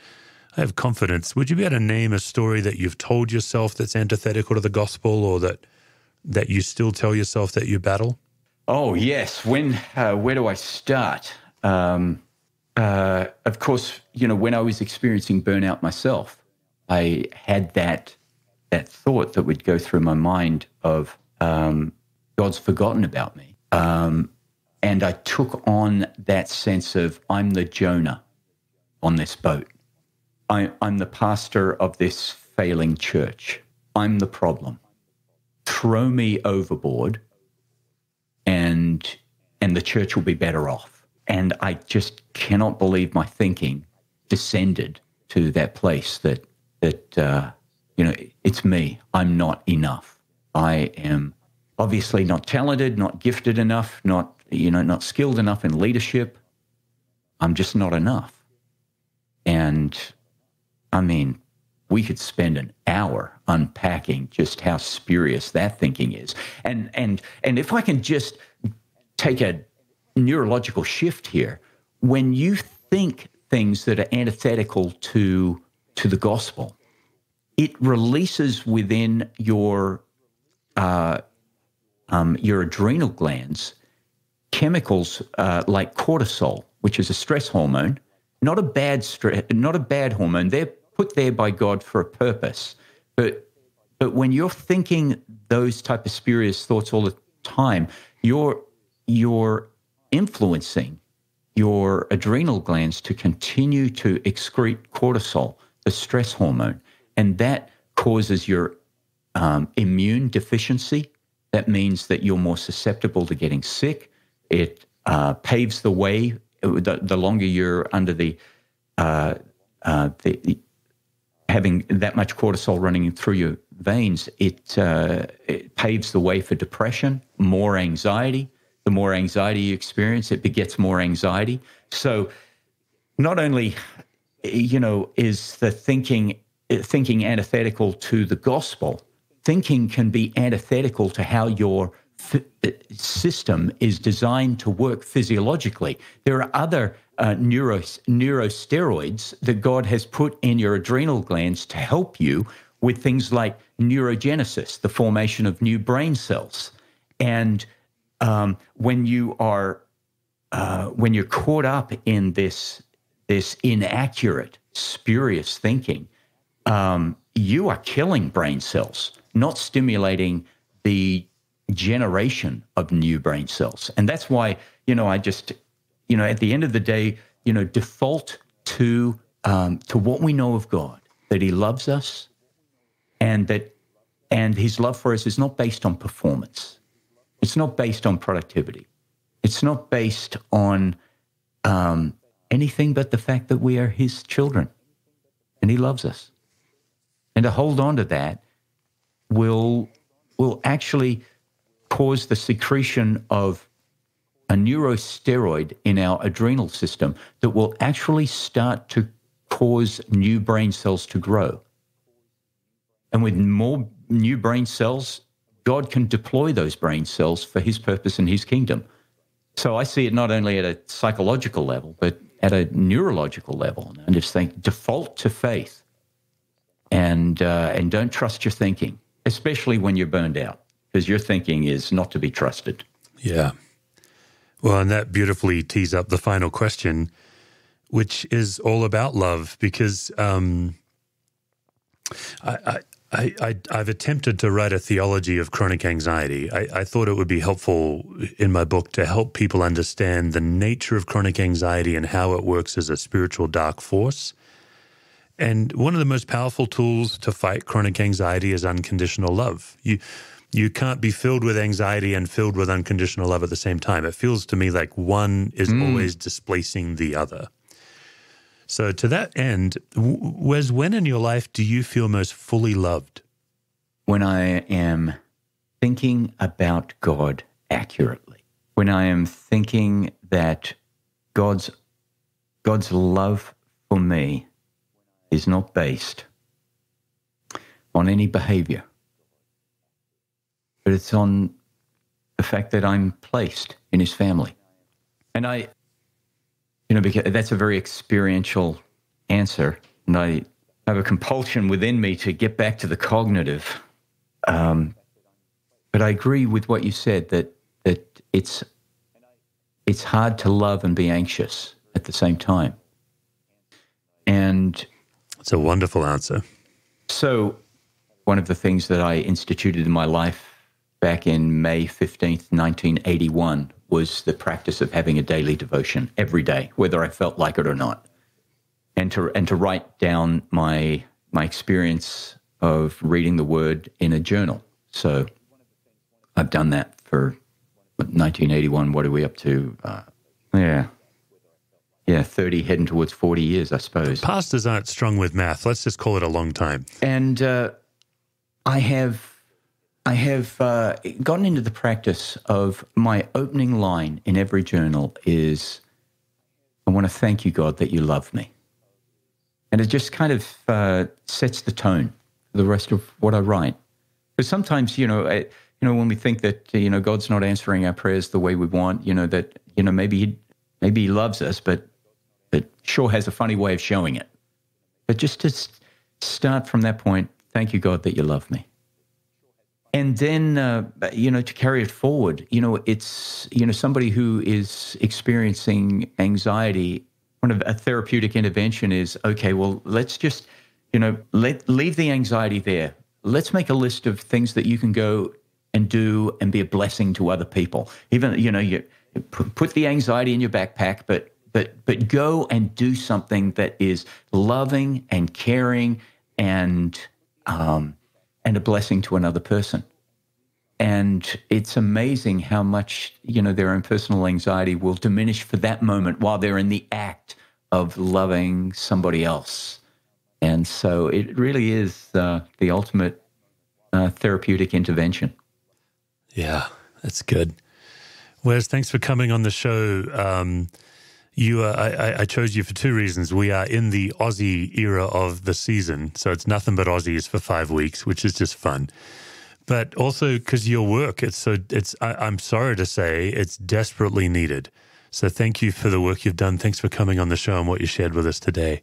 I have confidence. Would you be able to name a story that you've told yourself that's antithetical to the gospel, or that you still tell yourself that you battle? Oh, yes. Where do I start? Of course, when I was experiencing burnout myself, I had that thought that would go through my mind of God's forgotten about me. And I took on that sense of I'm the Jonah on this boat. I'm the pastor of this failing church. I'm the problem. Throw me overboard and the church will be better off. And I just cannot believe my thinking descended to that place that it's me. I'm not enough. I am obviously not talented, not gifted enough, not skilled enough in leadership. I'm just not enough. And I mean, we could spend an hour unpacking just how spurious that thinking is. And if I can just take a neurological shift here, when you think things that are antithetical to the gospel, it releases within your adrenal glands chemicals like cortisol, which is a stress hormone, not a bad hormone. They're put there by God for a purpose. But when you're thinking those type of spurious thoughts all the time, you're influencing your adrenal glands to continue to excrete cortisol, the stress hormone, and that causes your immune deficiency. That means that you're more susceptible to getting sick. It paves the way. The longer you're under the having that much cortisol running through your veins, it paves the way for depression, more anxiety. The more anxiety you experience, it begets more anxiety. So not only, is the thinking antithetical to the gospel, thinking can be antithetical to how your system is designed to work physiologically. There are other neurosteroids that God has put in your adrenal glands to help you with things like neurogenesis, the formation of new brain cells. And when you're caught up in this inaccurate, spurious thinking, you are killing brain cells, not stimulating the generation of new brain cells. And that's why, I just, at the end of the day, default to what we know of God, that he loves us and his love for us is not based on performance. It's not based on productivity. It's not based on anything but the fact that we are his children and he loves us. And to hold on to that will actually cause the secretion of a neurosteroid in our adrenal system that will actually start to cause new brain cells to grow. And with more new brain cells, God can deploy those brain cells for his purpose and his kingdom. So I see it not only at a psychological level, but at a neurological level. And just think, default to faith and don't trust your thinking, especially when you're burned out, because your thinking is not to be trusted. Yeah. Well, and that beautifully tees up the final question, which is all about love, because I've attempted to write a theology of chronic anxiety. I thought it would be helpful in my book to help people understand the nature of chronic anxiety and how it works as a spiritual dark force. And one of the most powerful tools to fight chronic anxiety is unconditional love. You can't be filled with anxiety and filled with unconditional love at the same time. It feels to me like one is always displacing the other. So to that end, Wes, when in your life do you feel most fully loved? When I am thinking about God accurately. When I am thinking that God's love for me is not based on any behavior, but it's on the fact that I'm placed in his family. And because that's a very experiential answer, and I have a compulsion within me to get back to the cognitive. But I agree with what you said, that it's hard to love and be anxious at the same time. And it's a wonderful answer. So one of the things that I instituted in my life back in May 15th, 1981, was the practice of having a daily devotion every day, whether I felt like it or not, and to write down my experience of reading the Word in a journal. So I've done that for 1981. What are we up to? 30 heading towards 40 years, I suppose. Pastors aren't strong with math. Let's just call it a long time. And I have gotten into the practice of my opening line in every journal is, I want to thank you, God, that you love me. And it just kind of sets the tone for the rest of what I write. Because sometimes, when we think that, God's not answering our prayers the way we want, that, maybe he loves us, but sure has a funny way of showing it. But just to start from that point, thank you, God, that you love me. And then, to carry it forward, it's, somebody who is experiencing anxiety, one of a therapeutic intervention is, okay, well, let's just, leave the anxiety there. Let's make a list of things that you can go and do and be a blessing to other people. Even, you put the anxiety in your backpack, but go and do something that is loving and caring and a blessing to another person. And it's amazing how much, their own personal anxiety will diminish for that moment while they're in the act of loving somebody else. And so it really is the ultimate therapeutic intervention. Yeah, that's good. Wes, thanks for coming on the show. I chose you for two reasons. We are in the Aussie era of the season, so it's nothing but Aussies for 5 weeks, which is just fun. But also because your work, I'm sorry to say, it's desperately needed. So thank you for the work you've done. Thanks for coming on the show and what you shared with us today.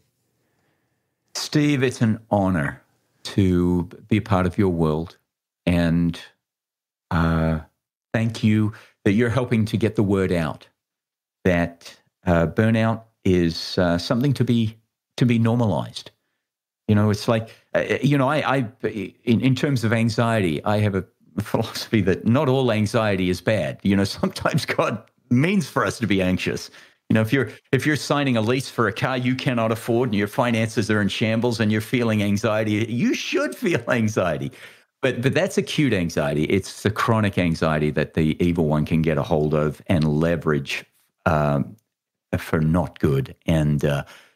Steve, it's an honor to be a part of your world. And thank you that you're helping to get the word out that burnout is something to be normalized. It's like, in terms of anxiety, I have a philosophy that not all anxiety is bad. Sometimes God means for us to be anxious. If you're signing a lease for a car you cannot afford and your finances are in shambles and you're feeling anxiety, you should feel anxiety. But that's acute anxiety. It's the chronic anxiety that the evil one can get a hold of and leverage for not good. And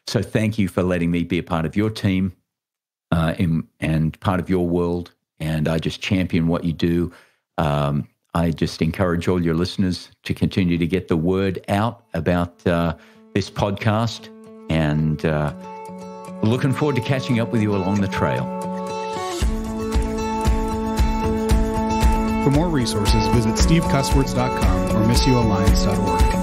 so thank you for letting me be a part of your team and part of your world. And I just champion what you do. I just encourage all your listeners to continue to get the word out about this podcast. And looking forward to catching up with you along the trail. For more resources, visit stevecusswords.com or missioalliance.org.